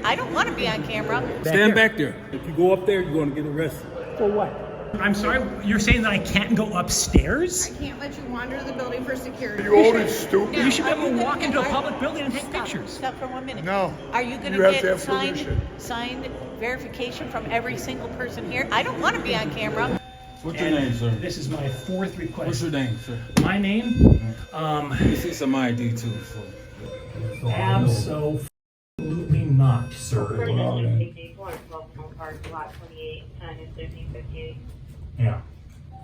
I don't want to be on camera. Stand back there. If you go up there, you're going to get arrested. For what? I'm sorry, you're saying that I can't go upstairs? I can't let you wander the building for security. You old and stupid. You should be able to walk into a public building and take pictures. Stop for 1 minute. No. Are you going You have to to get have permission. signed verification from every single person here? I don't want to be on camera. What's your name, sir? This is my fourth request. What's your name, sir? My name? Let me see some ID too. Absolutely not, sir. Yeah.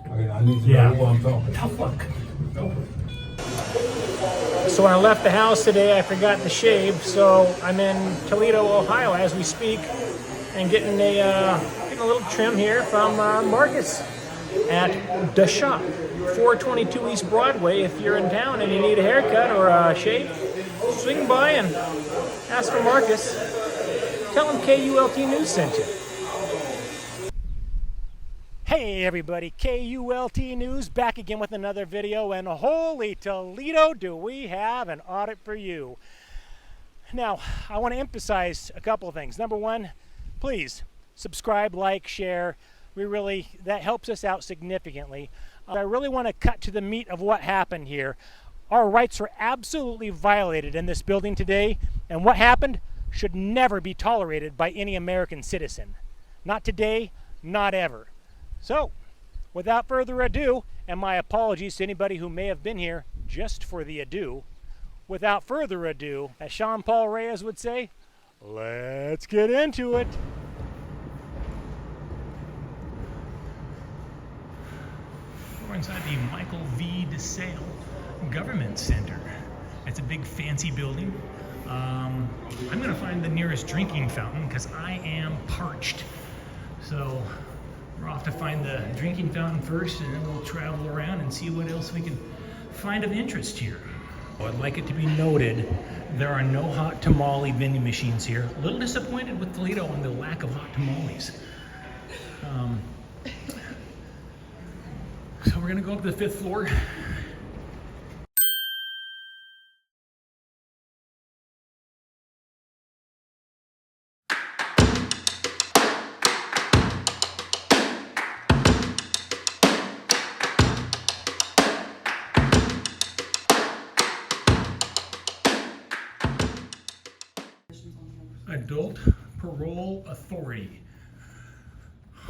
Okay, I need to know who I'm talking. Tough luck. So when I left the house today, I forgot to shave, so I'm in Toledo, Ohio as we speak, and getting a little trim here from Marcus at DiSalle, 422 East Broadway. If you're in town and you need a haircut or a shave, swing by and ask for Marcus. Tell him KULT News sent you. Hey everybody, KULT News back again with another video, and holy Toledo, do we have an audit for you. Now, I want to emphasize a couple of things. Number one, please subscribe, like, share. That helps us out significantly. I really want to cut to the meat of what happened here. Our rights were absolutely violated in this building today, and what happened should never be tolerated by any American citizen. Not today, not ever. So, without further ado, and my apologies to anybody who may have been here just for the ado, without further ado, as Sean Paul Reyes would say, let's get into it. We're inside the Michael V. DiSalle Government Center. It's a big fancy building. I'm gonna find the nearest drinking fountain because I am parched. So we're off to find the drinking fountain first, and then we'll travel around and see what else we can find of interest here. I'd like it to be noted, there are no hot tamale vending machines here. A little disappointed with Toledo on the lack of hot tamales. So we're gonna go up to the 5th floor. Adult Parole Authority.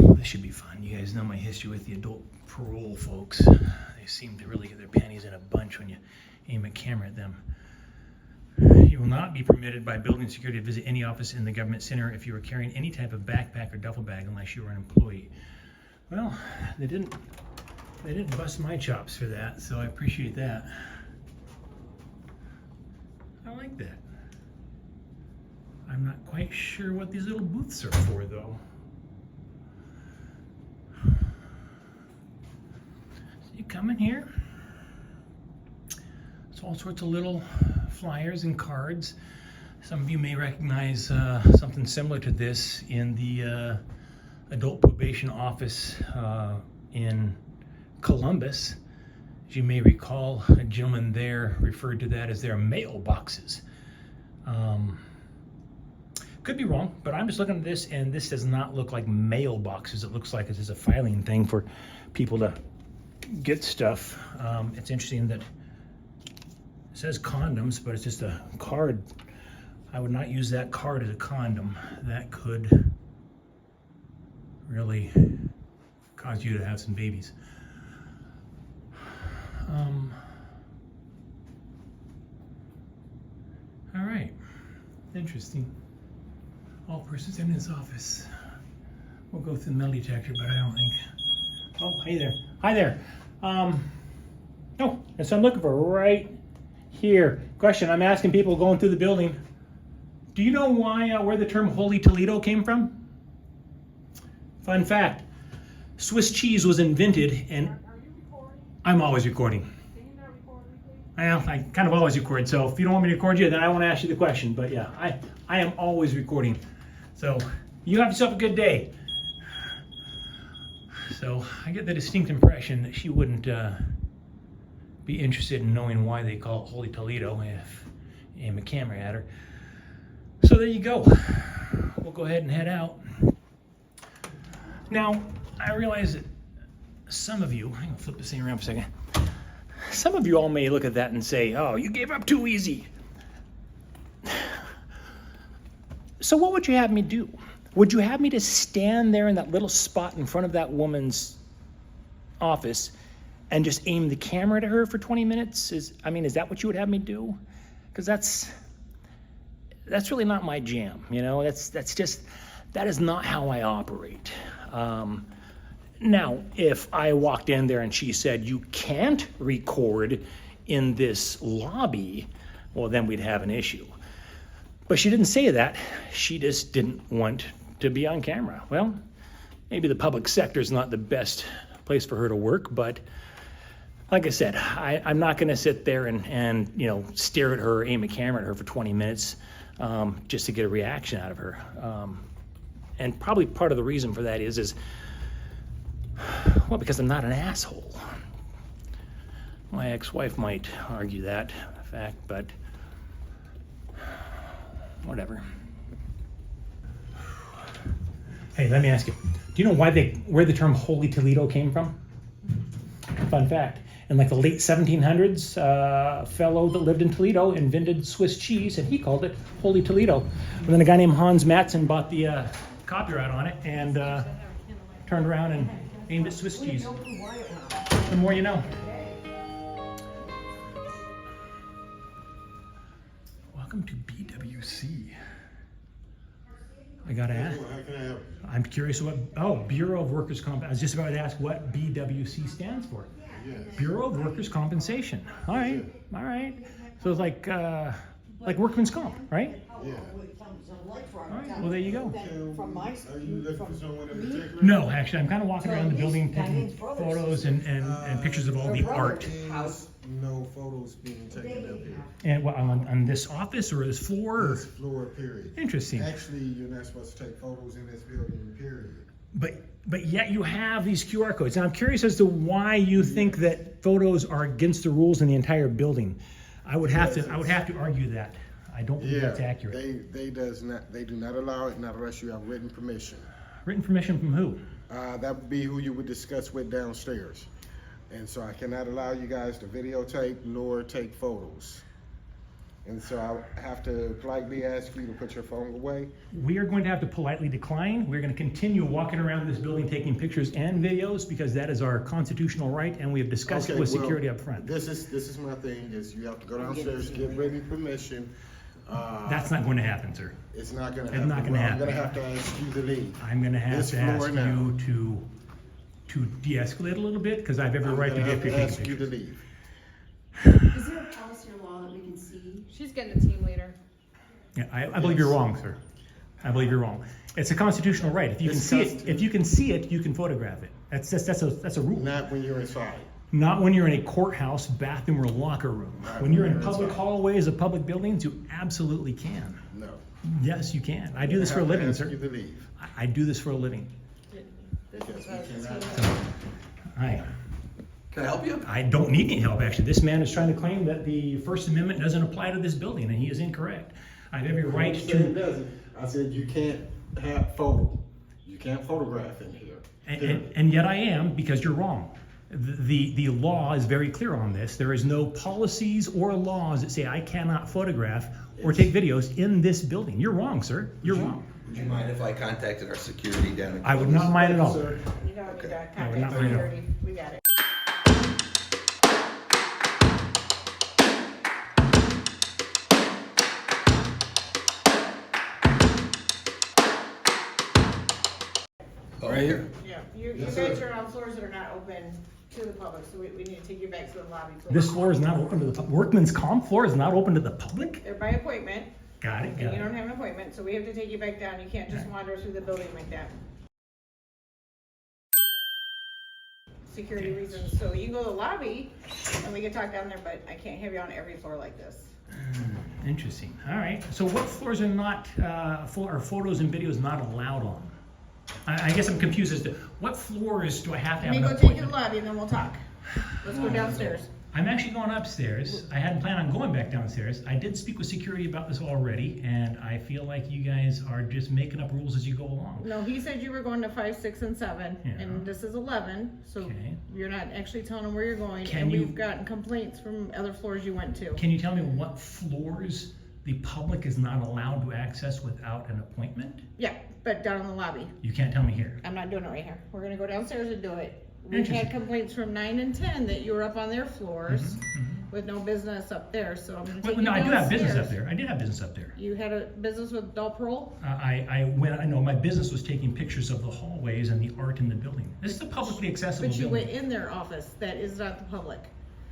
Oh, this should be fun. You guys know my history with the adult parole folks. They seem to really get their panties in a bunch when you aim a camera at them. You will not be permitted by building security to visit any office in the government center if you are carrying any type of backpack or duffel bag unless you are an employee. Well, they didn't bust my chops for that, so I appreciate that. I like that. I'm not quite sure what these little booths are for, though. So you come in here. It's all sorts of little flyers and cards. Some of you may recognize something similar to this in the adult probation office in Columbus. As you may recall, a gentleman there referred to that as their mailboxes. Could be wrong, but I'm just looking at this, and this does not look like mailboxes. It looks like it's just a filing thing for people to get stuff. It's interesting that it says condoms, but it's just a card. I would not use that card as a condom. That could really cause you to have some babies. All right, interesting. All persons in this office. We'll go through the metal detector, but I don't think. Oh, hey there. Hi there. Oh, and so I'm looking for right here. Question I'm asking people going through the building. Do you know where the term Holy Toledo came from? Fun fact. Swiss cheese was invented, and Are you recording? I'm always recording. Can you not record me, please? I kind of always record, so if you don't want me to record you, then I won't ask you the question. But yeah, I am always recording. So you have yourself a good day. So I get the distinct impression that she wouldn't be interested in knowing why they call it Holy Toledo if you aim a camera at her. So there you go. We'll go ahead and head out. Now, I realize that some of you, I'm gonna flip this thing around for a second. Some of you all may look at that and say, oh, you gave up too easy. So what would you have me do? Would you have me to stand there in that little spot in front of that woman's office and just aim the camera at her for 20 minutes? Is that what you would have me do? Because that's really not my jam, you know? That is not how I operate. Now, if I walked in there and she said, you can't record in this lobby, well, then we'd have an issue. But she didn't say that. She just didn't want to be on camera. Well, maybe the public sector is not the best place for her to work, but like I said, I'm not going to sit there and stare at her, aim a camera at her for 20 minutes just to get a reaction out of her. And probably part of the reason for that is well, because I'm not an asshole. My ex-wife might argue that fact, but whatever. Hey, let me ask you, do you know where the term Holy Toledo came from? Fun fact, in like the late 1700s, a fellow that lived in Toledo invented Swiss cheese, and he called it Holy Toledo. And then a guy named Hans Matson bought the copyright on it and turned around and aimed at Swiss cheese. The more you know. Welcome to BWC. I gotta ask. How can I help you? I'm curious Bureau of Workers' Comp. I was just about to ask what BWC stands for. Yes. Bureau of Workers' Compensation. All right. So it's like workman's comp, right? Yeah. All right. Well, there you go. Are you looking for someone in particular? No, actually, I'm kind of walking around the building taking photos and pictures of all the art. There's no photos being taken up here. And what, on this office or this floor? Or? This floor, period. Interesting. Actually, you're not supposed to take photos in this building, period. But yet you have these QR codes. And I'm curious as to why you think that photos are against the rules in the entire building. I would have to argue that. I don't believe that's accurate. They do not allow it, not unless you have written permission. Written permission from who? That would be who you would discuss with downstairs. And so I cannot allow you guys to videotape nor take photos. And so I have to politely ask you to put your phone away. We are going to have to politely decline. We're going to continue walking around this building taking pictures and videos because that is our constitutional right, and we have discussed it with security up front. This is my thing, is you have to go downstairs, get written permission. That's not going to happen, sir. It's not going to It's happen. not going to happen. I'm going to have to ask you to leave. I'm going to have This to ask floor now. you to de-escalate a little bit because I have every right to I'm get going to taking ask you to pictures. leave. Is there a policy or law that we can see? She's getting a team leader. Yeah, I believe you're wrong, sir. I believe you're wrong. It's a constitutional right. If you can see it, you can photograph it. That's a rule. Not when you're inside. Not when you're in a courthouse, bathroom, or locker room. When you're in public hallways of public buildings, you absolutely can. No. Yes, you can. I do this for a living, I have to sir. ask you to leave. I do this for a living. Because we cannot. Can I help you? I don't need any help, actually. This man is trying to claim that the First Amendment doesn't apply to this building, and he is incorrect. I have every right It to... doesn't. I said you can't have photo. You can't photograph in here. And yet I am, because you're wrong. The law is very clear on this. There is no policies or laws that say I cannot photograph or take videos in this building. You're wrong, sir. You're wrong. Would you mind if I contacted our security down at I would not mind at all. Sir. You know, we got I would not contact mind at all. security. We got it. Right here. Yeah, you Yes, guys sir. are on floors that are not open to the public, so we need to take you back to the lobby. This floor is not open to the public. Workman's comp floor is not open to the public? They're by appointment, Got it, and got you don't it. have an appointment, so we have to take you back down. You can't just wander through the building like that. Security reasons, so you can go to the lobby, and we can talk down there, but I can't have you on every floor like this. Interesting. All right. So what floors are not, are photos and videos not allowed on? I guess I'm confused as to what floors do I have to Let have me an go take you to the appointment? lobby, and then we'll talk. Let's go downstairs. I'm actually going upstairs. I hadn't planned on going back downstairs. I did speak with security about this already, and I feel like you guys are just making up rules as you go along. No, he said you were going to 5, 6, and 7, Yeah. and this is 11, so Okay. you're not actually telling him where you're going. Can and you- we've gotten complaints from other floors you went to. Can you tell me what floors the public is not allowed to access without an appointment? Yeah, but down in the lobby. You can't tell me here. I'm not doing it right here. We're gonna go downstairs and do it. We've Interesting. had complaints from 9 and 10 that you were up on their floors with no business up there, so I'm gonna take Well, you no, I do have business up downstairs. there. I did have business up there. You had a business with Del Pearl? I know my business was taking pictures of the hallways and the art in the building. This is a publicly accessible But you building. went in their office, that is not the public.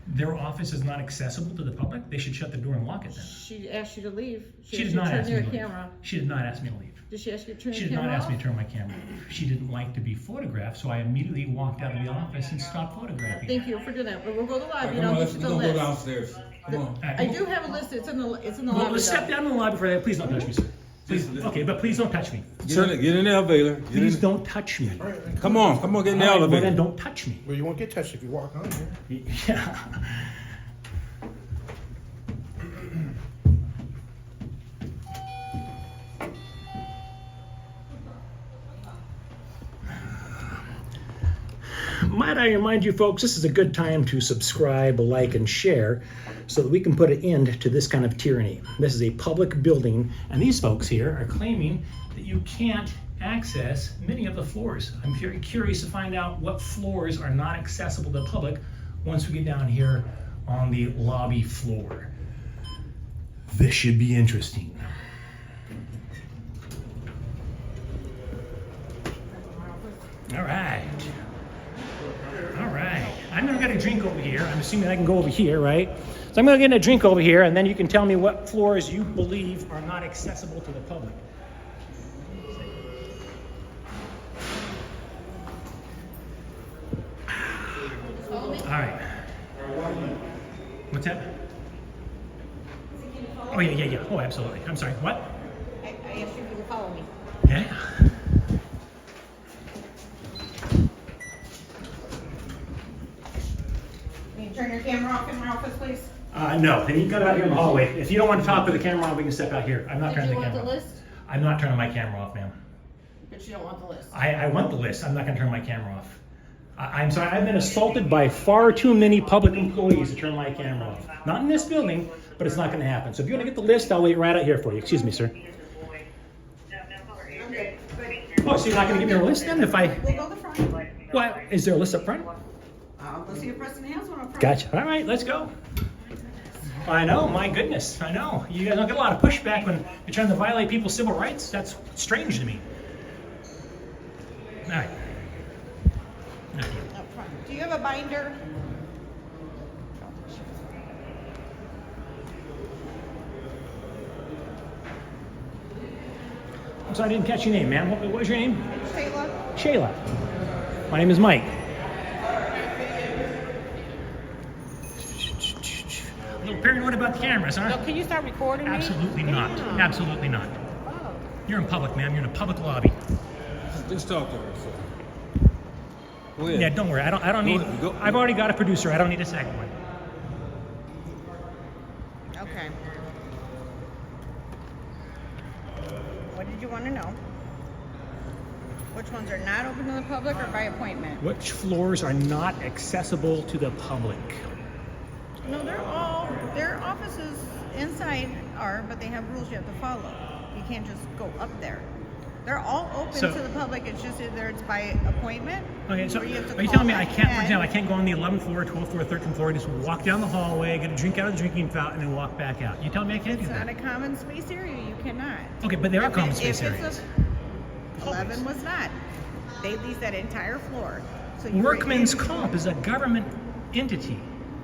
Their office is not accessible to the public? They should shut the door and lock it then. She asked you to leave. She asked did you not to ask me turn to your leave. camera. She did not ask me to leave. Did she ask you to turn She your did camera not ask me off? to turn my camera off. She didn't like to be photographed, so I immediately walked out of the office and stopped photographing. Thank you for doing that, but we'll go to the lobby and Come I'll on, get let's you go the list. downstairs. Come on. I do have a list, it's in the Well, lobby let's step though. down in the lobby for that. Please don't touch me, sir. Please, okay, but please don't touch me. Get in the elevator. Get Please in. don't touch me. Come on, get in the All right, well, then elevator. don't touch me. Well, you won't get touched if you walk on here. Yeah. Might I remind you folks, this is a good time to subscribe, like, and share so that we can put an end to this kind of tyranny. This is a public building, and these folks here are claiming that you can't access many of the floors. I'm very curious to find out what floors are not accessible to the public once we get down here on the lobby floor. This should be interesting. All right. All right. I'm gonna get a drink over here. I'm assuming I can go over here, right? So I'm gonna get a drink over here, and then you can tell me what floors you believe are not accessible to the public. All right. What's that? Oh, yeah. Oh, absolutely. I'm sorry. What? I asked you if you could follow me. Yeah. Can you turn your camera off in my office, please? No, then you can cut it out here in the hallway. If you don't want to talk with the camera on, we can step out here. I'm not Did turning you the want camera the off. list? I'm not turning my camera off, ma'am. But you don't want the list. I want the list. I'm not going to turn my camera off. I'm sorry. I've been assaulted by far too many public employees to turn my camera off. Not in this building, but it's not going to happen. So if you want to get the list, I'll wait right out here for you. Excuse me, sir. I'm good. Oh, so you're not going to give me a list then? If I, We'll go to the front. what? Is there a list up front? I'll go see if Preston has one up front. Gotcha. All right, let's go. I know, my goodness, I know. You guys don't get a lot of pushback when you're trying to violate people's civil rights. That's strange to me. All right. Up front. Do you have a binder? So I didn't catch your name, ma'am. What was your name? Shayla? Shayla. My name is Mike. A little paranoid about the cameras, huh? No, can you start recording me? Absolutely not. Damn. Absolutely not. Oh. You're in public, ma'am. You're in a public lobby. Just talk to her. Go ahead. Yeah, don't worry. I don't need. Go. I've already got a producer. I don't need a second one. Okay. What did you want to know? Which ones are not open to the public or by appointment? Which floors are not accessible to the public? No, their offices inside are, but they have rules you have to follow. You can't just go up there. They're all open So- to the public, it's just either it's by appointment. Okay, so or you have to are you call telling me I can't, for ahead. example, I can't go on the 11th floor, 12th floor, 13th floor, just walk down the hallway, get a drink out of the drinking fountain, and walk back out? You telling me I can't do It's not that? a common space area, you cannot. Okay, but there are If common it- space if it's areas. 11 was not. They leased that entire floor. So you were Workman's able to- comp is a government entity.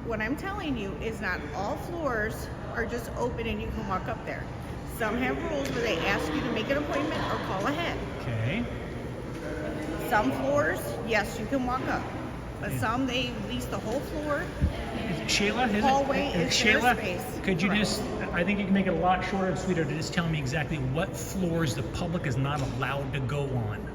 What I'm telling you is not all floors are just open and you can walk up there. Some have rules where they ask you to make an appointment or call ahead. Okay. Some floors, yes, you can walk up. But some, they lease the whole floor. Shayla, is Hallway it? is their Shayla, space. could you Correct. just, I think you can make it a lot shorter and sweeter to just tell me exactly what floors the public is not allowed to go on.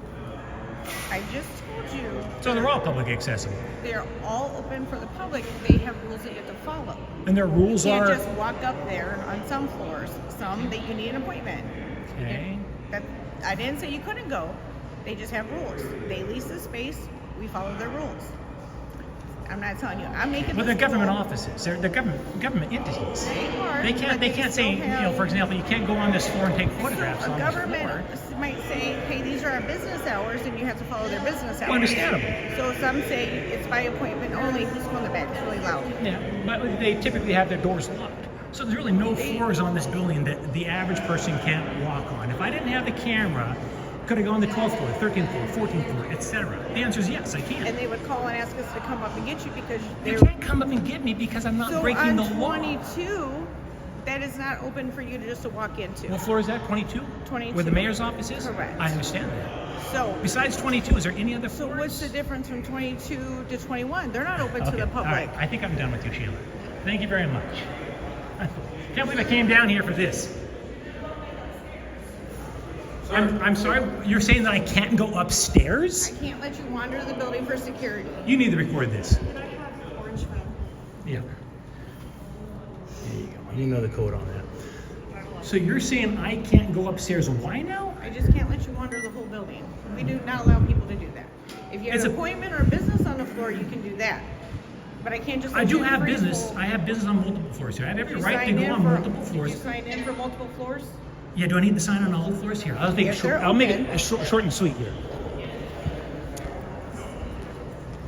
I just told you. So they're all public accessible. They're all open for the public. They have rules that you have to follow. And their rules You can't are... just walk up there on some floors. Some that you need an appointment. Okay. That, I didn't say you couldn't go. They just have rules. They lease the space. We follow their rules. I'm not telling you. I'm making. But they're this government rule. offices. They're government entities. They are, They can't. but They can't say, still you know, have- for example, you can't go on this floor and take photographs So a on this floor. government might say, hey, these are our business hours, and you have to follow their business hours. Well, understandable. So some say it's by appointment only. Who's on the back? It's really loud. Yeah, but they typically have their doors locked. So there's really no floors on this building that the average person can't walk on. If I didn't have the camera, could I go on the 12th floor, 13th floor, 14th floor, etc.? The answer is yes, I can. And they would call and ask us to come up and get you because You they're. can't come up and get me because I'm not So breaking on the law. 22, that is not open for you to just to walk into. What floor is that? 22? 22. Where the mayor's office is? Correct. I understand that. So. Besides 22, is there any other So floors? what's the difference from 22 to 21? They're not open to the All public. right, I think I'm done with you, Sheila. Thank you very much. Can't believe I came down here for this. I'm sorry, you're saying that I can't go upstairs? I can't let you wander the building for security. You need to record this. Could I have orange pen? Yeah. There you go. You know the code on that. So you're saying I can't go upstairs. Why now? I just can't let you wander the whole building. We do not allow people to do that. If you have It's an a- appointment or business on the floor, you can do that. But I can't just. I let do you have free business. flow. I have business on multiple floors here. I have every Did you right to sign go in on for- multiple floors. Did you sign in for multiple floors? Yeah, do I need to sign on all the floors here? I'll make Yes, it short. they're I'll make open. it short and sweet here.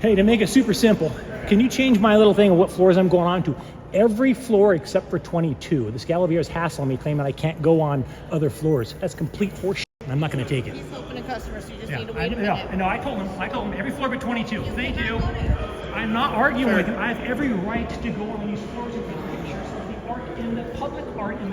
Hey, to make it super simple, can you change my little thing of what floors I'm going on to? Every floor except for 22. This gal over here is hassling me, claiming I can't go on other floors. That's complete horseshit. I'm not going to take it. He's open to customers, so you just Yeah, need to wait a minute. no, I told him every floor but 22. Thank you. cannot go there. I'm not arguing with him. I have every right to go on these floors and take pictures of the art in the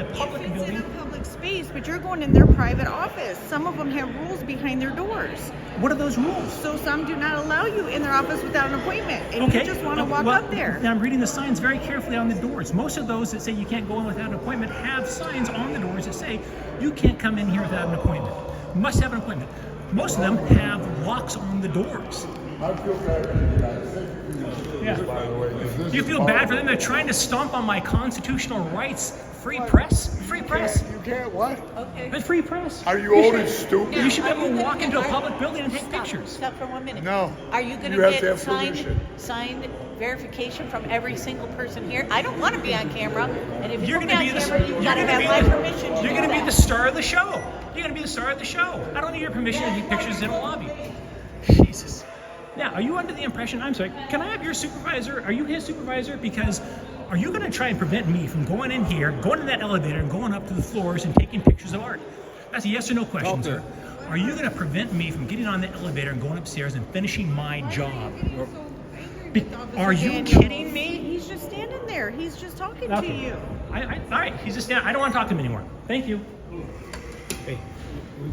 public If it's in building. a public space, but you're going in their private office. Some of them have rules behind their doors. What are those rules? So some do not allow you in their office without an appointment. And Okay. you just want to walk well, up there. Now I'm reading the signs very carefully on the doors. Most of those that say you can't go in without an appointment have signs on the doors that say you can't come in here without an appointment. You must have an appointment. Most of them have locks on the doors. I feel bad for you guys. Yeah. By the way, 'cause this Do you is feel bad for horrible. them? They're trying to stomp on my constitutional rights. Free press? Free press? You can't what? Okay. It's free press. Are you old and stupid? You should be able Are to you walk gonna- into a are- public building and take Stop. pictures. Stop for 1 minute. No. Are you going You have to to get have permission. signed verification from every single person here? I don't want to be on camera, and if You're you're going going to to be be the on camera, you've got to have my permission to You're do going to be that. the star of the show. You're going to be the star of the show. I don't need your permission to take pictures in a lobby. Jesus. Now, are you under the impression? I'm sorry. Can I have your supervisor? Are you his supervisor? Because are you going to try and prevent me from going in here, going to that elevator, and going up to the floors and taking pictures of art? That's a yes or no question, sir. Are you going to prevent me from getting on the elevator and going upstairs and finishing my job? Are you kidding me? He's just standing there. He's just talking Okay. to you. All right, he's just I don't want to talk to him anymore. Thank you. Hey,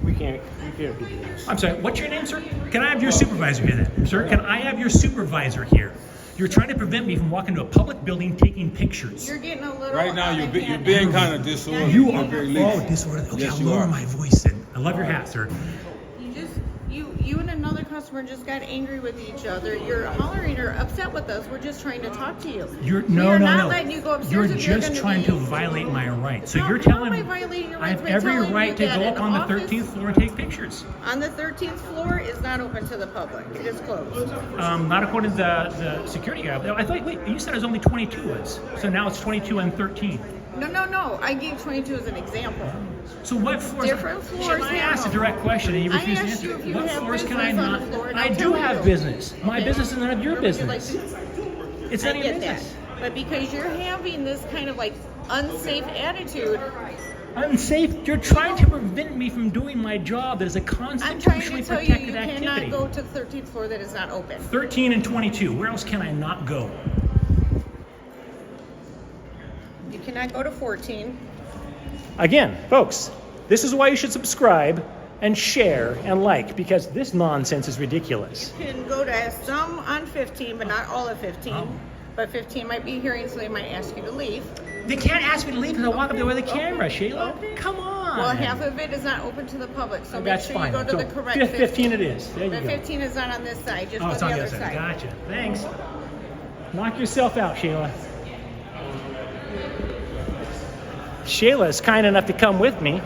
we can't do this. I'm sorry, what's your name, sir? Can I have your supervisor here then? Sir, can I have your supervisor here? You're trying to prevent me from walking to a public building taking pictures. You're getting a little. Right now, you're out of being hand. kind of disorderly. You at are the very least. disorderly. Okay, Yes, I'll you lower are. my voice then. I love your hat, sir. You and another customer just got angry with each other. You're hollering or upset with us. We're just trying to talk to you. You're We are no. not letting you go upstairs. You're if just gonna trying be- to violate my rights. So How- you're how telling am I me violating your I rights have by every telling right you to that go an up on the office 13th floor and take pictures. On the 13th floor is not open to the public. It is closed. Not according to the security guy. I thought, wait, you said it was only 22 was. So now it's 22 and 13. No. I gave 22 as an example. So what floors? Different floors Shit, I have asked a them. direct question and you I refused to asked you answer. if you What have floors can I business on not? the floor, and I I'll do tell have you. business. My Okay. business is none of your Where would you like business. to- It's I none of your get that. business. But because you're having this kind of like unsafe attitude, Unsafe. You're trying to prevent me from doing my job that is a I'm trying constitutionally to tell you, protected you activity. cannot go to the 13th floor that is not open. 13 and 22. Where else can I not go? You cannot go to 14. Again, folks, this is why you should subscribe and share and like, because this nonsense is ridiculous. You can go to some on 15, but not all of 15. Oh. But 15 might be hearing, so they might ask you to leave. They can't ask me to leave because I walk up there with a camera, Sheila. Okay. Come on. on. Well, half of it is not open to the public, so make That's sure fine. you go to So the correct 15 it is. There you The go. 15 is not on this side, just Oh, go it's the on other the other side. side. Gotcha. Thanks. Knock yourself out, Shayla. Shayla is kind enough to come with me.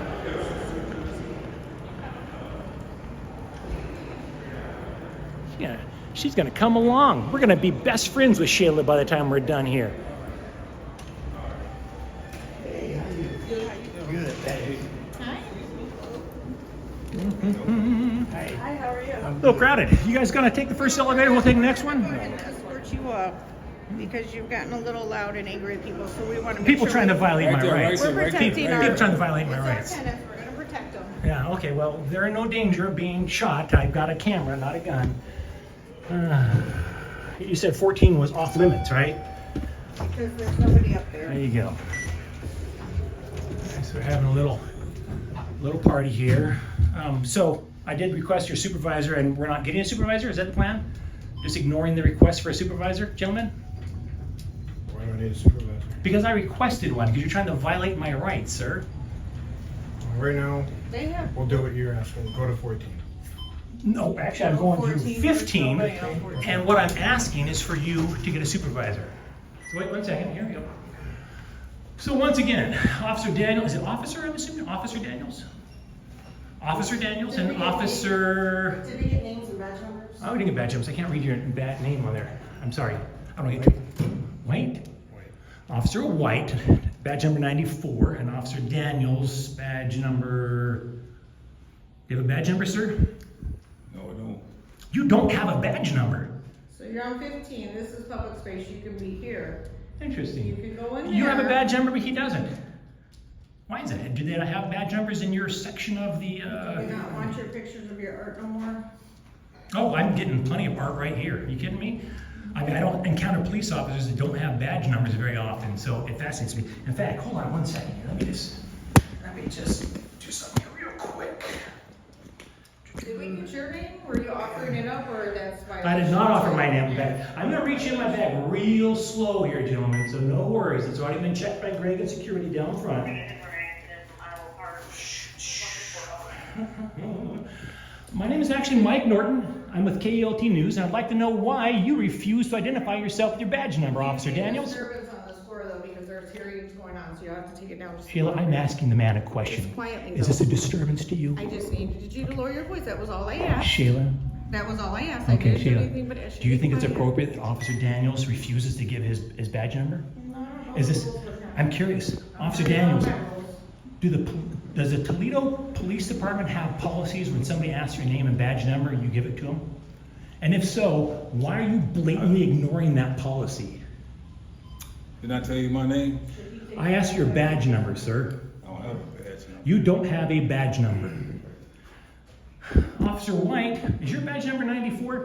Yeah, she's gonna come along. We're gonna be best friends with Shayla by the time we're done here. Hi, how are you? A little crowded. You guys gonna take the first elevator? We'll take the next one. Go ahead and escort you up because you've gotten a little loud and angry at people, so we want to make People sure trying to we- violate Right my there, right rights. there, We're right there. protecting People our. trying to violate my It's our rights. tenants. We're going to protect them. Yeah, okay, well, they're in no danger of being shot. I've got a camera, not a gun. You said 14 was off limits, right? Because there's nobody up There there. you go. So we're having a little party here. So I did request your supervisor, and we're not getting a supervisor. Is that the plan? Just ignoring the request for a supervisor, gentlemen? Why do I need a supervisor? Because I requested one, because you're trying to violate my rights, sir. Right now, They have. we'll do what you're asking. Go to 14. No, actually, I'm going through 14, 15, there's nobody on 14. and what I'm asking is for you to get a supervisor. So wait 1 second, here we go. So once again, Officer Daniels, is it officer, I'm assuming? Officer Daniels? Officer Daniels and Officer... Did we get names and badge numbers? Oh, we didn't get badge numbers. I can't read your bad name on there. I'm sorry. I don't get White? Officer White, badge number 94, and Officer Daniels, badge number... Do you have a badge number, sir? No, no. You don't have a badge number. So you're on 15. This is public space. You can be here. You Interesting. can go in there. You have a badge number, but he doesn't. Why is that? Do they not have badge numbers in your section of the, Do you not want your pictures of your art no more? Oh, I'm getting plenty of art right here. Are you kidding me? I mean, I don't encounter police officers that don't have badge numbers very often, so it fascinates me. In fact, hold on 1 second here. Let me just do something here real quick. Did we get your name? Were you offering it up, or that's why? I did not offer my name back. I'm gonna reach in my bag real slow here, gentlemen, so no worries. It's already been checked by Greg and security down front. My name is actually Mike Norton. I'm with KULT News, and I'd like to know why you refuse to identify yourself with your badge number, Officer Daniels. Disturbance on this floor though, because there's hearings going on, so you have to take it down. Just Sheila, I'm asking the man a question. Just quietly, Is this a though. disturbance to you? I just needed you to lower your voice. That was all I asked. Sheila? That was all I asked. I Okay, didn't do Sheila. anything but ask you Do you to think be it's quiet. appropriate that Officer Daniels refuses to give his badge number? Is this, I'm curious, Officer Daniels, does the Toledo Police Department have policies when somebody asks your name and badge number, you give it to them? And if so, why are you blatantly ignoring that policy? Didn't I tell you my name? I asked your badge number, sir. I don't have a badge number. You don't have a badge number. Officer White, is your badge number 94?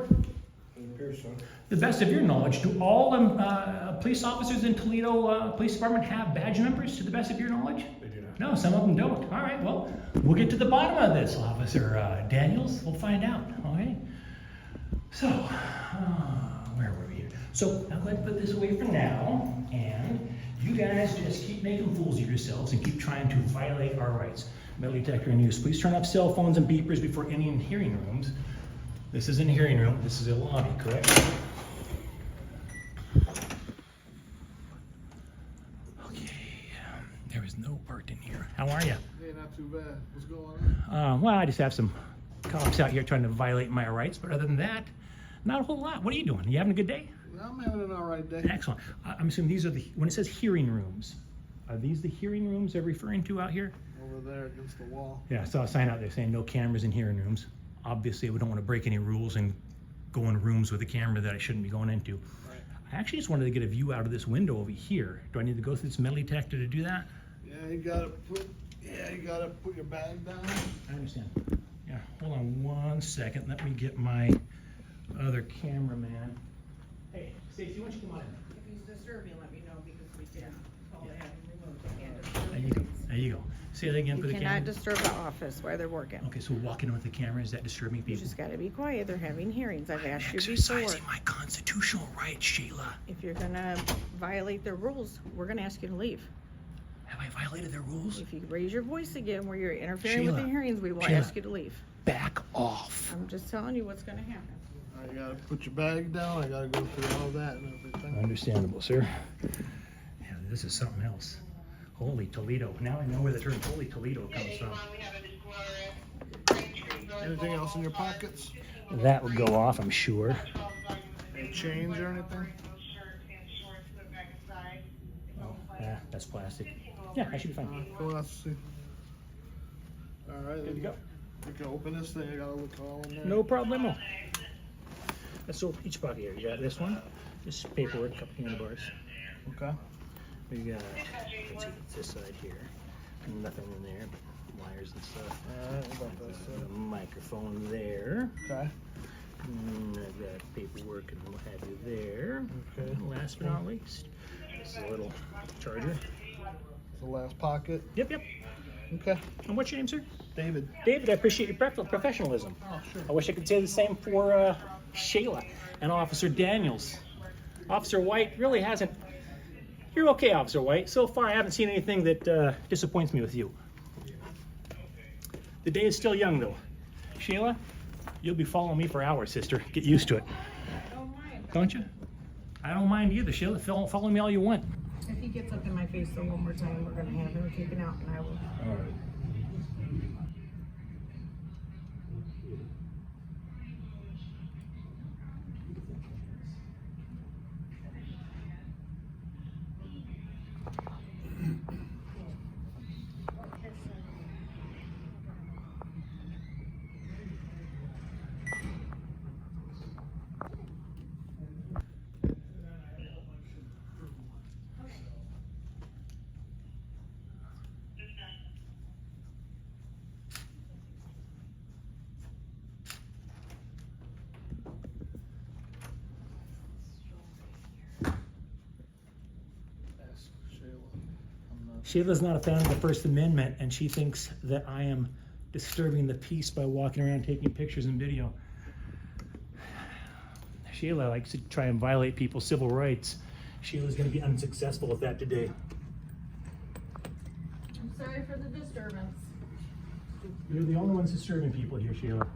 It appears so. The best of your knowledge, do all police officers in Toledo Police Department have badge numbers, to the best of your knowledge? They do not. No, some of them don't. All right, well, we'll get to the bottom of this, Officer Daniels. We'll find out, okay? So, where were we here? So, I'm going to put this away for now, and you guys just keep making fools of yourselves and keep trying to violate our rights. Metal detector in use. Please turn off cell phones and beepers before entering in hearing rooms. This isn't a hearing room, this is a lobby, correct? Okay, there is no part in here. How are you? Hey, not too bad. What's going on? Well, I just have some cops out here trying to violate my rights, but other than that, not a whole lot. What are you doing? You having a good day? I'm having an all right day. Excellent. I'm assuming these are when it says hearing rooms, are these the hearing rooms they're referring to out here? Over there against the wall. Yeah, I saw a sign out there saying no cameras in hearing rooms. Obviously, we don't want to break any rules and go in rooms with a camera that I shouldn't be going into. Right. I actually just wanted to get a view out of this window over here. Do I need to go through this metal detector to do that? Yeah, you gotta put your bag down. I understand. Yeah, hold on 1 second. Let me get my other cameraman. Hey, Stacey, why don't you come on in? If he's disturbing, let me know because we can call to have him removed. We can't disturb There you go. There you go. Say that again for You the cannot camera. disturb the office while they're working. Okay, so walking with the camera, is that disturbing You people? just gotta be quiet. They're having hearings. I've asked you before. Exercising my constitutional rights, Sheila. If you're gonna violate the rules, we're gonna ask you to leave. Have I violated their rules? If you raise your voice again where you're interfering with Sheila, the hearings, we will Sheila. ask you to leave. Back off. I'm just telling you what's gonna happen. I gotta put your bag down, I gotta go through all that and everything. Understandable, sir. Yeah, this is something else. Holy Toledo. Now I know where the term Holy Toledo comes from. Anything else in your pockets? That would go off, I'm sure. Any change or anything? Oh, yeah, that's plastic. Yeah, I should be fine. Go out, see. Alright, Good to go. you can open this thing, I gotta look all in there. No problemo. So each pocket here, you got this one, this paperwork, couple handlebars. Okay. We got, let's see, this side here, nothing in there but wires and stuff. Alright, what about this? Got a microphone there. Okay. And I've got paperwork and what have you there. Okay. And last but not least, this is a little charger. It's the last pocket. Yep, yep. Okay. And what's your name, sir? David. David, I appreciate your professionalism. Oh, sure. I wish I could say the same for Shala and Officer Daniels. Officer White really hasn't. You're okay, Officer White. So far, I haven't seen anything that disappoints me with you. The day is still young, though. Shala, you'll be following me for hours, sister. Get used to it. I don't mind. Don't you? I don't mind either, Shala. Follow me all you want. If he gets up in my face though one more time, we're gonna have him taken out and I will. All right. Sheila's not a fan of the First Amendment, and she thinks that I am disturbing the peace by walking around taking pictures and video. Sheila likes to try and violate people's civil rights. Sheila's going to be unsuccessful with that today. I'm sorry for the disturbance. You're the only ones disturbing people here, Sheila.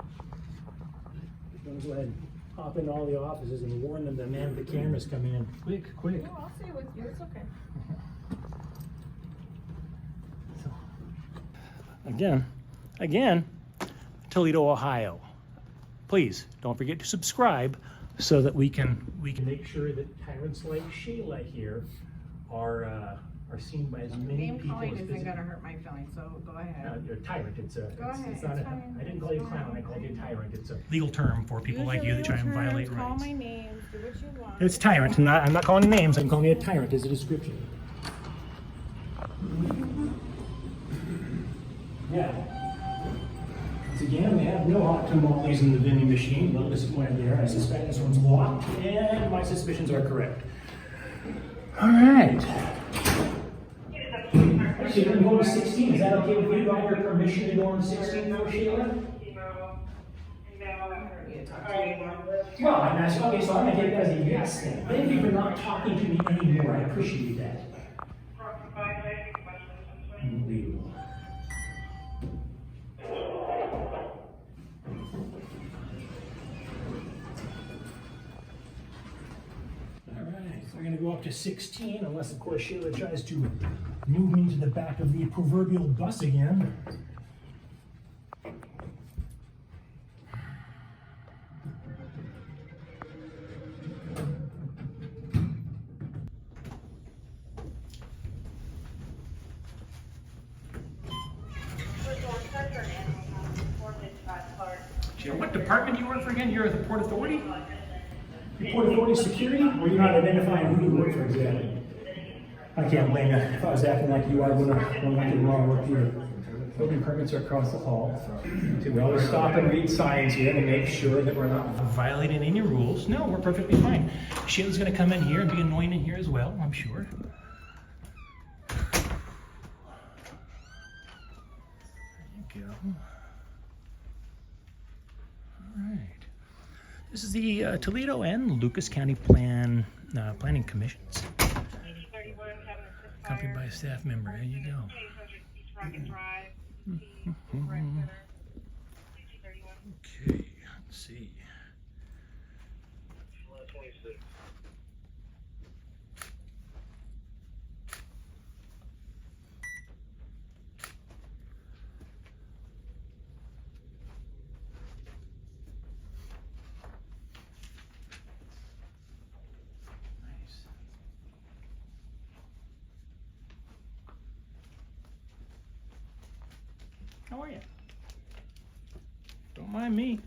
I'm going to go ahead and hop into all the offices and warn them that man with the camera's coming in. Quick, quick. No, I'll stay with you, it's okay. Again, Toledo, Ohio. Please don't forget to subscribe so that we can make sure that tyrants like Shala here are seen by as many Name people calling as isn't physically. gonna hurt my feelings, so go ahead. You're a tyrant. It's Go ahead, it's not it's a, fine. I didn't call you a It's clown. fine. I called you a tyrant. It's a legal term for people like you that try and violate Call rights. my names, do what you want. It's tyrant. I'm not calling names. I'm calling you a tyrant as a description. Yeah. Once again, we have no hot tamales in the vending machine. A little disappointed there. I suspect this one's locked, and my suspicions are correct. All right. Actually, we're going to 16. Is that okay with you? Do I have your permission to go on 16 now, Sheila? Well, I'm asking, okay, so I'm going to take that as a yes then. Thank you for not talking to me anymore. I appreciate that. Unbelievable. Alright, so we're going to go up to 16, unless, of course, Sheila tries to move me to the back of the proverbial bus again. What department do you work for again? You're at the Port Authority? The Port Authority Security? Or you're not identifying who you work for exactly? I can't blame you. If I was acting like you, I wouldn't have did wrong work here. Building permits are across the hall. So we always stop and read signs here to make sure that we're not violating any rules. No, we're perfectly fine. Sheila's going to come in here and be annoying in here as well, I'm sure. There you go. Alright. This is the Toledo and Lucas County Planning Commissions. accompanied by a staff member. There you go. Okay, let's see. How are you? Don't mind me.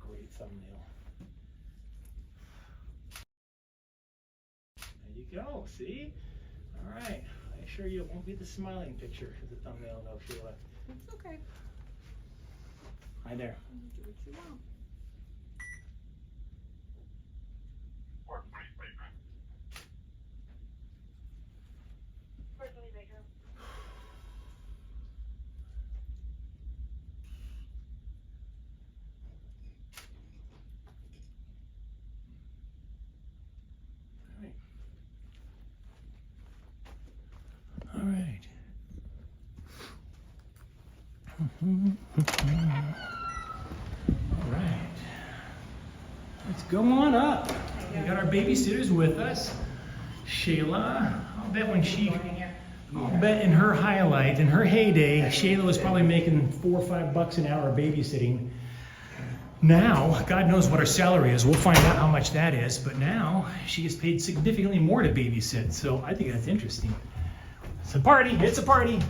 Great thumbnail. Go, see? All right. I assure you it won't be the smiling picture as a thumbnail, though, Sheila. It's okay. Hi there. Do what you want. All right. All right. Let's go on up. We got our babysitters with us. Shayla, I'll bet in her highlight, in her heyday, Shayla was probably making $4 or $5 an hour babysitting. Now, God knows what her salary is. We'll find out how much that is. But now, she gets paid significantly more to babysit. So I think that's interesting. It's a party. It's a party.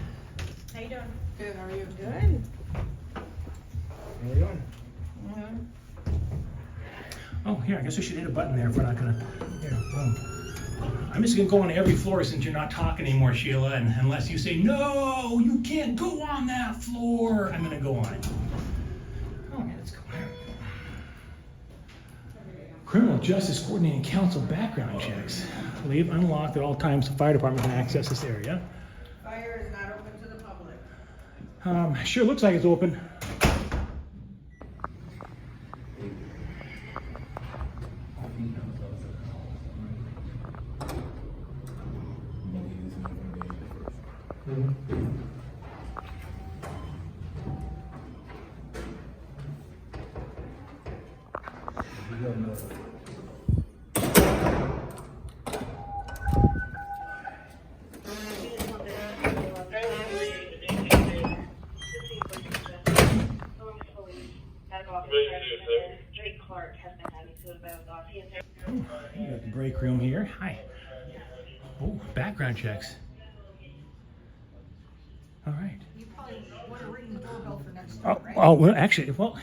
How you doing? Good, how are you? Good. How are you doing? Oh, here, I guess we should hit a button there if we're not gonna. Here, boom. I'm just gonna go on every floor since you're not talking anymore, Sheila, and unless you say, no, you can't go on that floor, I'm gonna go on it. Oh, yeah, let's go. Criminal Justice Coordinating Council background checks. Leave unlocked at all times. The fire department can access this area. Fire is not open to the public. Sure looks like it's open. You got the break room here. Hi. Oh, background checks. All right. You probably want to ring the doorbell for next Oh, time, right? oh, well, actually, well,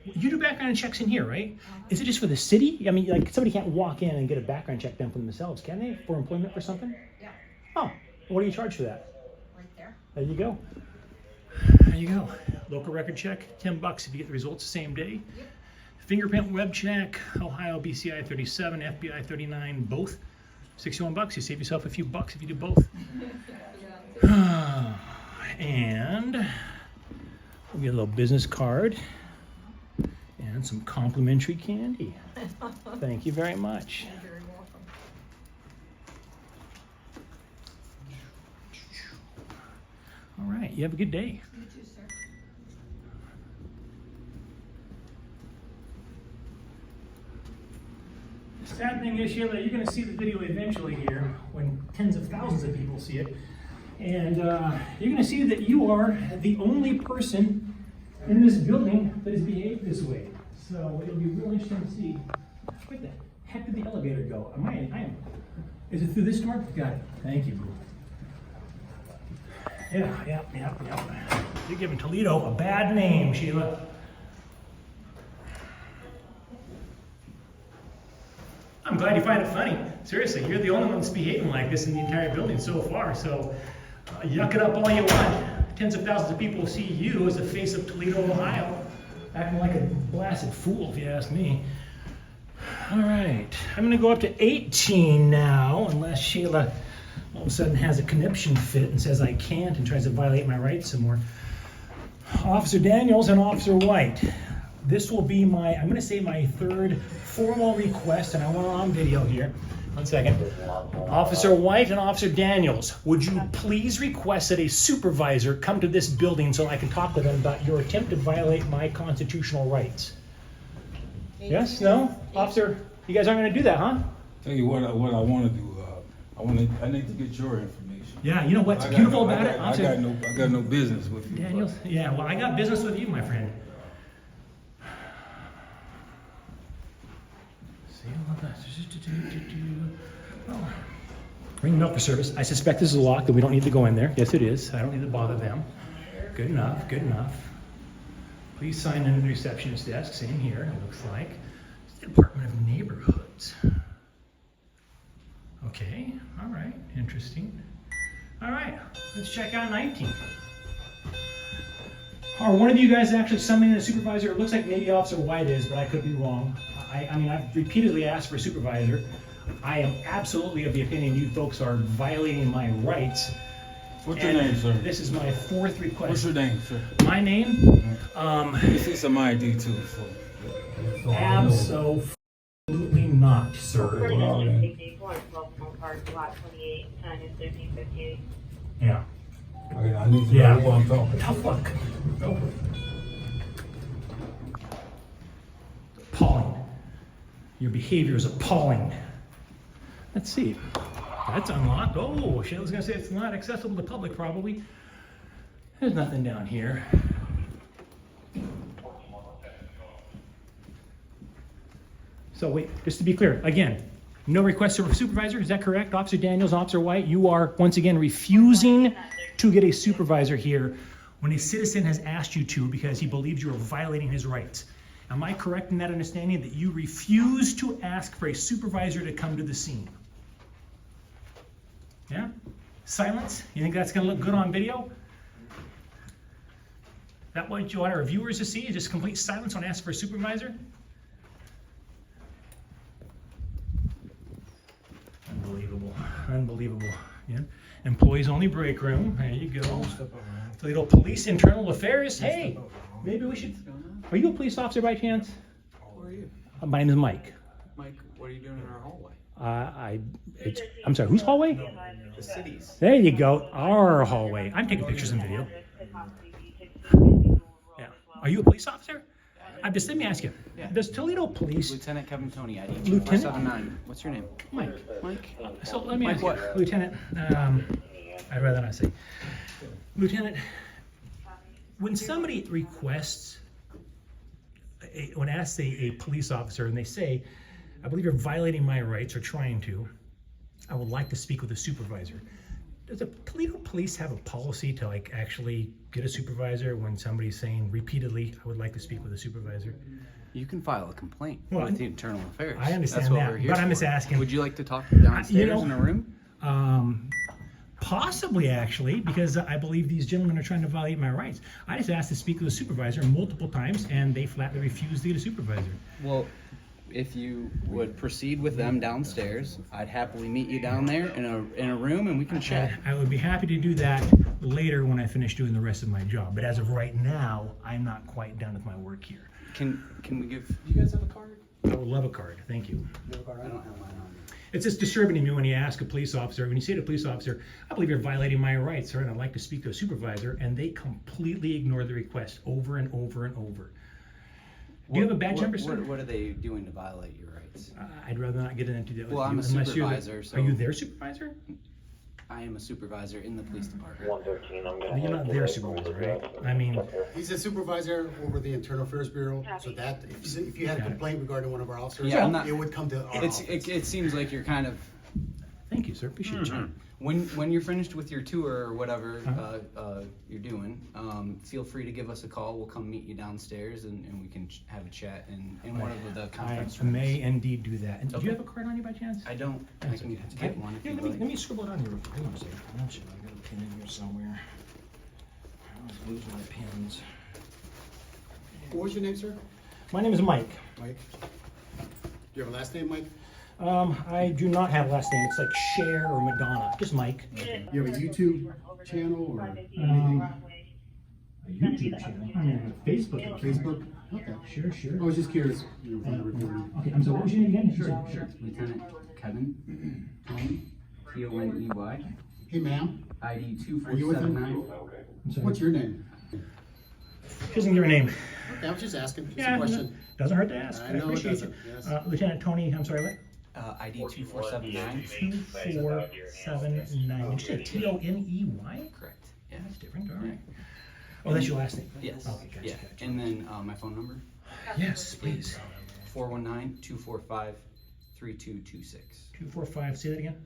you do background checks in here, right? Is it just for the city? I mean, like, somebody can't walk in and get a background check done for themselves, can they? For employment or something? Yeah, Oh, what do you charge for that? right there. There you go. There you go. Local record check, $10 if you get the results the same day. Yep. Fingerprint web check, Ohio BCI 37, FBI 39, both. $61. You save yourself a few bucks if you do both. And we'll get a little business card and some complimentary candy. Thank you very much. You're very welcome. All right, you have a good day. You too, sir. The sad thing is, Sheila, you're going to see the video eventually here when tens of thousands of people see it. And you're going to see that you are the only person in this building that has behaved this way. So it'll be real interesting to see. Where the heck did the elevator go? Is it through this door? Got it. Thank you, boo. Yeah. You're giving Toledo a bad name, Sheila. I'm glad you find it funny. Seriously, you're the only one that's behaving like this in the entire building so far. So yuck it up all you want. tens of thousands of people will see you as the face of Toledo, Ohio, acting like a blasted fool, if you ask me. All right, I'm gonna go up to 18 now, unless Sheila all of a sudden has a conniption fit and says I can't and tries to violate my rights some more. Officer Daniels and Officer White. This will be my, I'm gonna say my third formal request, and I want it on video here. 1 second. Officer White and Officer Daniels, would you please request that a supervisor come to this building so I can talk with them about your attempt to violate my constitutional rights? Yes? No? Officer, you guys aren't gonna do that, huh? Tell you what I want to do. I need to get your information. Yeah, you know what's beautiful about it, I Officer got no business with you. Daniels? Yeah, well, I got business with you, my friend. Ring milk for service. I suspect this is locked, that we don't need to go in there. Yes, it is. I don't need to bother them. Good enough, good enough. Please sign in the receptionist desk. Same here, it looks like. It's the Department of Neighborhoods. Okay, all right, interesting. All right, let's check out 19. Are one of you guys actually summoning a supervisor? It looks like maybe Officer White is, but I could be wrong. I mean, I've repeatedly asked for a supervisor. I am absolutely of the opinion you folks are violating my rights. What's your name, sir? This is my fourth request. What's your name, sir? My name? This is some ID too. Absolutely not, sir. Yeah. I need to know who I'm talking to. Tough luck. Appalling. Your behavior is appalling. Let's see. That's unlocked. Oh, Shayla's gonna say it's not accessible to the public, probably. There's nothing down here. So wait, just to be clear, again, no request for a supervisor, is that correct? Officer Daniels, Officer White, you are once again refusing to get a supervisor here when a citizen has asked you to because he believes you are violating his rights. Am I correct in that understanding that you refuse to ask for a supervisor to come to the scene? Yeah? Silence? You think that's gonna look good on video? That what you want our viewers to see? Just complete silence when asked for a supervisor? Unbelievable. Unbelievable. Yeah. Employees only break room. There you go. Toledo Police Internal Affairs. Hey, maybe we should. Are you a police officer by chance? Who are you? My name is Mike. Mike, what are you doing in our hallway? I'm sorry, whose hallway? The city's. There you go. Our hallway. I'm taking pictures and video. Yeah. Are you a police officer? Just let me ask you. Yeah. Does Toledo Police? Lieutenant Kevin Tony, ID Lieutenant? 2479. What's your name? Mike. Mike? So let me Mike ask you, what? Lieutenant. I'd rather not say. Lieutenant, when somebody requests, when asked a police officer and they say, I believe you're violating my rights or trying to, I would like to speak with a supervisor. Does the Toledo Police have a policy to like actually get a supervisor when somebody's saying repeatedly, I would like to speak with a supervisor? You can file a complaint Well, with the Internal Affairs. I understand That's what that, we're here but I'm for. just asking. Would you like to talk downstairs in a room? Possibly, actually, because I believe these gentlemen are trying to violate my rights. I just asked to speak with a supervisor multiple times, and they flatly refused to get a supervisor. Well, if you would proceed with them downstairs, I'd happily meet you down there in a room and we can chat. I would be happy to do that later when I finish doing the rest of my job. But as of right now, I'm not quite done with my work here. Can we give? Do you guys have a card? I would love a card. Tk you. I don't have mine on me. It's just disturbing to me when you ask a police officer, when you say to a police officer, I believe you're violating my rights, sir, and I'd like to speak to a supervisor, and they completely ignore the request over and over and over. Do you have a badge number, sir? What are they doing to violate your rights? I'd rather not get into that with Well, you. I'm a unless you're the- supervisor, so- Are you their supervisor? I am a supervisor in the police department. Well, you're not their supervisor, right? I mean, He's a supervisor over the Internal Affairs Bureau, so that, if you had a Got it. complaint regarding one of our officers, Yeah, I'm not- it would come to our office. It seems like you're kind of thank you, sir. Appreciate you. when you're finished with your tour or whatever you're doing, feel free to give us a call. We'll come meet you downstairs and we can have a chat in one of the I conference rooms. may indeed do that. And do Okay. you have a card on you by chance? I don't. I That's can okay. get one if Here, you let me like. let me scribble it on here. Hang on a second. I got a pen in here somewhere. Losing my pins. What was your name, sir? My name is Mike. Mike. Do you have a last name, Mike? I do not have a last name. It's like Cher or Madonna. Just Mike. You have a YouTube channel or A anything? YouTube channel. I mean, a Facebook account. Facebook? Okay. Sure. I was just curious. You know, from the recording. Okay, I'm sorry. What was your name again? Sure. Lieutenant Kevin, Tony, T-O-N-E-Y, Hey, ma'am. ID Are you with him? 2479. I'm sorry. What's your name? She doesn't give her name. Okay, I was just asking. Just Yeah, a question. doesn't hurt to ask. I know it appreciate doesn't, you. yes. Lieutenant Tony, I'm sorry, what? ID 2479. 2479. Did you say T-O-N-E-Y? Correct. Yeah. That's different, all right. Oh, that's your last name? Yes. Okay, gotcha, Yeah. gotcha. And then my phone number, Yes, please. 419-245-3226. 245, say that again?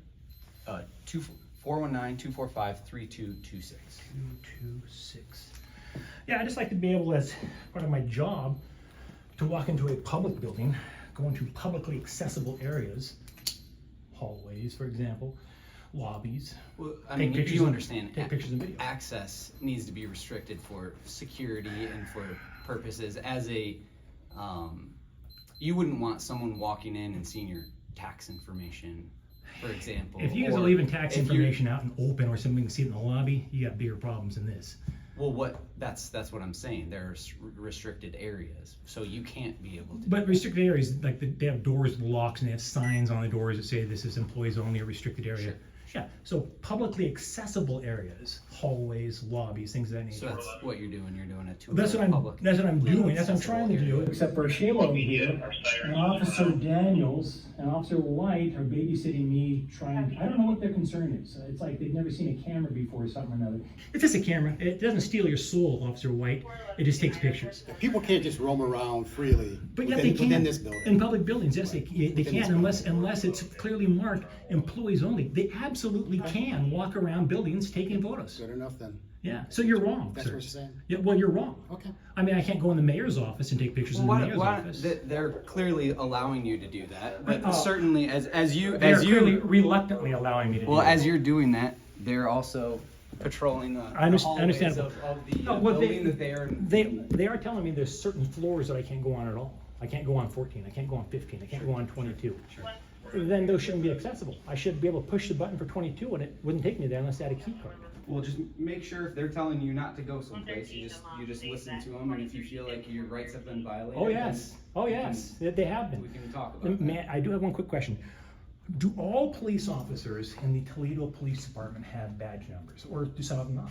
419-245-3226. 226. Yeah, I just like to be able, as part of my job, to walk into a public building, go into publicly accessible areas, hallways, for example, lobbies. Well, I Take mean, pictures you and- understand. take pictures and video. Access needs to be restricted for security and for purposes as a, you wouldn't want someone walking in and seeing your tax information, for example. If you guys are or leaving tax if you're- information out in open or something, you can see it in the lobby, you got bigger problems than this. Well, that's what I'm saying. There's restricted areas, so you can't be able to. But restricted areas, like they have doors with locks and they have signs on the doors that say this is employees only, a restricted area. Sure. Yeah, so publicly accessible areas, hallways, lobbies, things of that nature. So that's what you're doing. You're doing it to That's what I'm doing. That's what I'm trying to do. Except for Shala over here, and Officer Daniels and Officer White are babysitting me trying. I don't know what their concern is. It's like they've never seen a camera before or something or another. It's just a camera. It doesn't steal your soul, Officer White. It just takes pictures. People can't just roam around freely But yet within, they can within this building. in public buildings. Yes, they Within can this unless it's clearly marked employees only. They absolutely can walk around buildings taking photos. Good enough then. Yeah, so you're wrong, That's sir. what you're saying? Yeah, well, you're wrong. Okay. I mean, I can't go in the mayor's office and take pictures in the mayor's office. They're clearly allowing you to do that, but Oh. certainly as They're clearly reluctantly allowing me to do well, that. as you're doing that, they're also patrolling the understand hallways that. of the No, well, building that they are. They are telling me there's certain floors that I can't go on at all. I can't go on 14, I can't go on 15, I can't go on 22. Then those shouldn't be accessible. I should be able to push the button for 22 and it wouldn't take me there unless I had a key card. Well, just make sure if they're telling you not to go someplace, you just listen to them, and if you feel like your rights have been violated, Oh yes, they have we been. can talk about that. Man, I do have one quick question. Do all police officers in the Toledo Police Department have badge numbers, or do some of them not?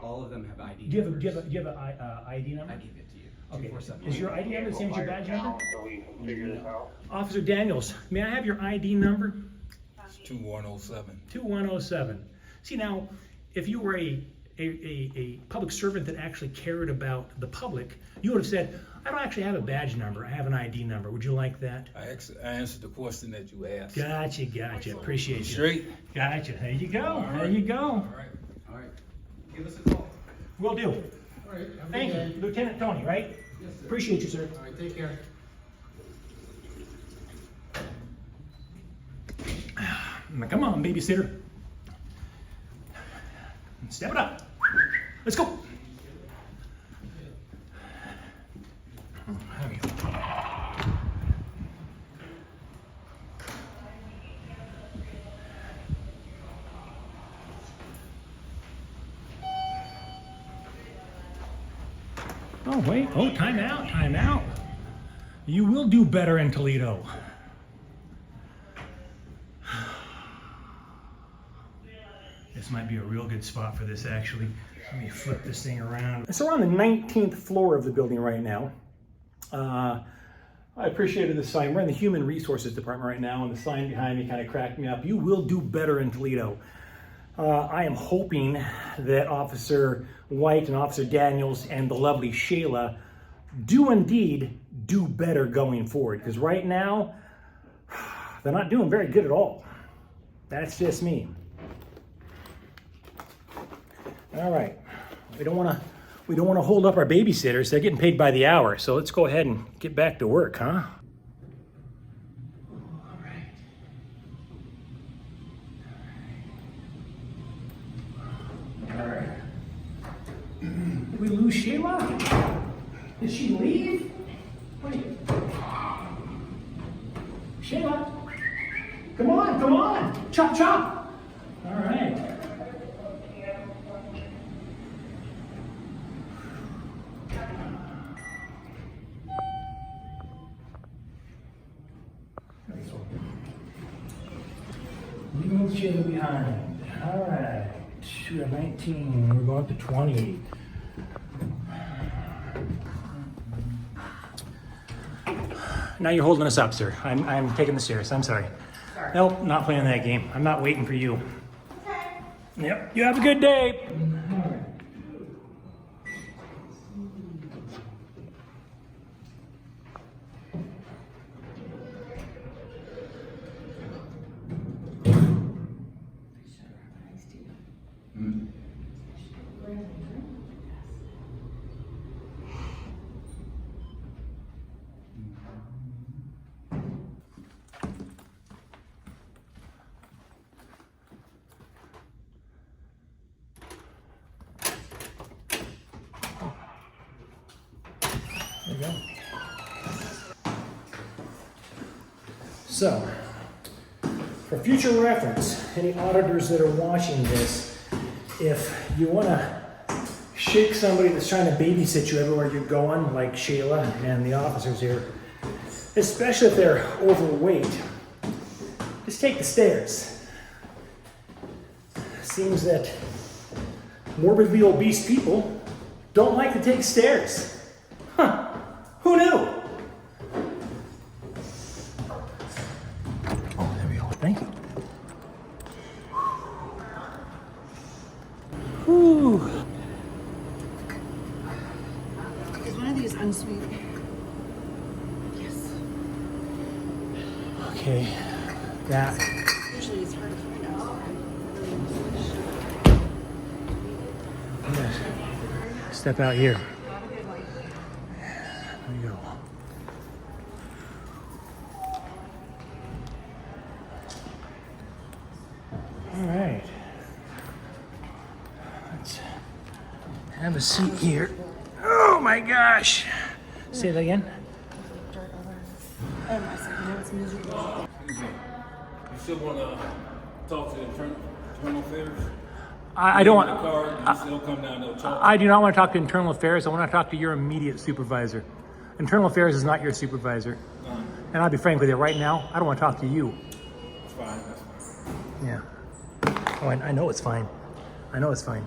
All of them have ID. Do you have numbers. a ID number? I gave it to you. Okay. 247. Is your ID number the same as your badge number? No. Officer Daniels, may I have your ID number? 2107. 2107. See now, if you were a public servant that actually cared about the public, you would have said, I don't actually have a badge number, I have an ID number. Would you like that? I answered the question that you asked. Gotcha. Appreciate you. Straight? Gotcha. There you go. All There right. you go. All right. All right. Give us a call. Will do. All right. Have a Thank good day. you. Lieutenant Tony, right? Yes, sir. Appreciate you, sir. All right, take care. Now, come on, babysitter. Step it up. Let's go. There we go. Oh, wait. Oh, time out. Time out. You will do better in Toledo. This might be a real good spot for this, actually. Let me flip this thing around. So we're on the 19th floor of the building right now. I appreciated the sign. We're in the Human Resources Department right now, and the sign behind me kind of cracked me up. You will do better in Toledo. I am hoping that Officer White and Officer Daniels and the lovely Shala do indeed do better going forward, because right now, they're not doing very good at all. That's just me. All right, we don't want to hold up our babysitters. They're getting paid by the hour, so let's go ahead and get back to work, huh? All right. All right. lose Sheila? Did she leave? Wait. Sheila? Come on, come on! Chop, chop! All right. Leave Sheila behind. All right. We have 19. We're going up to 20. Now you're holding us up, sir. I'm taking the stairs. I'm sorry. Nope, not playing that game. I'm not waiting for you. Okay. Yep. You have a good day. There you go. So, for future reference, any auditors that are watching this, if you want to shake somebody that's trying to babysit you everywhere you're going, like Sheila and the officers here, especially if they're overweight, just take the stairs. Seems that morbidly obese people don't like to take stairs. Huh. Who knew? Oh, there we go. Thank you. Whew. Is one of these unsweet? Yes. Okay. That. Usually it's hard to find out. Yes. Step out here. There you go. All right. Let's have a seat here. Oh my gosh. Say that again. I said, you know, it's miserable. You still want to talk to the internal affairs? I don't In the want. car, you still come down there, talk. I do not want to talk to internal affairs. I want to talk to your immediate supervisor. Internal affairs is not your supervisor. And I'll be frank with you right now, I don't want to talk to you. It's fine, that's fine. Yeah. Oh, I know it's fine. I know it's fine.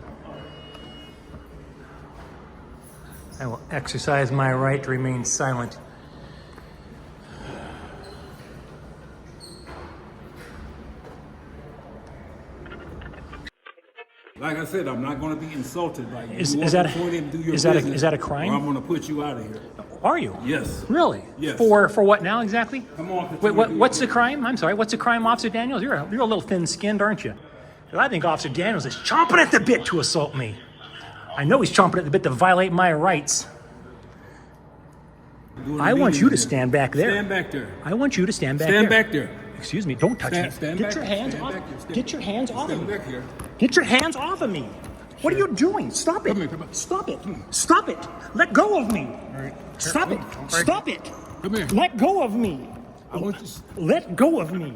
I will exercise my right to remain silent. Like I said, I'm not going to be insulted by you. Is You walk that before them, do your is that a- business, is that a crime? Or I'm going to put you out of here. Are you? Yes. Really? Yes. For what now exactly? Come on. Wait, what's the crime? I'm sorry. What's the crime, Officer Daniels? You're a little thin-skinned, aren't you? 'Cause I think Officer Daniels is chomping at the bit to assault me. I know he's chomping at the bit to violate my rights. I want you to stand back there. Stand back there. I want you to stand back Stand there. back there. Excuse me. Don't touch me. Stand Get back your there. hands Stand off. back there. Stand- Get your hands off of Stand me. back here. Get your hands off of me. What are you doing? Stop it. Come here, come on. Stop it. Stop it. Let go of me. All right. Stop it. Stop it. Come here. Let go of me. I want you. Let go of me.